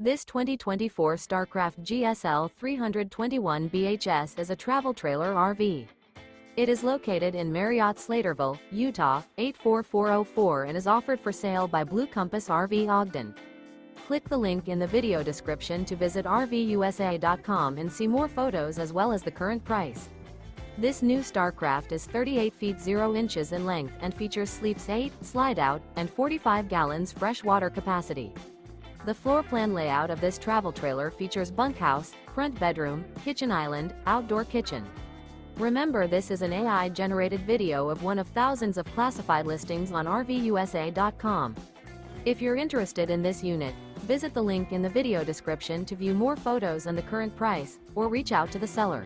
This 2024 Starcraft GSL 321 BHS is a travel trailer RV. It is located in Marriott-Slaterville, Utah, 84404 and is offered for sale by Blue Compass RV Ogden. Click the link in the video description to visit RVUSA.com and see more photos as well as the current price. This new Starcraft is 38 feet 0 inches in length and features sleeps 8, Slideout, and 45 gallons fresh water capacity. The floor plan layout of this travel trailer features bunkhouse, front bedroom, kitchen island, outdoor kitchen. Remember, this is an AI-generated video of one of thousands of classified listings on RVUSA.com. If you're interested in this unit, visit the link in the video description to view more photos and the current price, or reach out to the seller.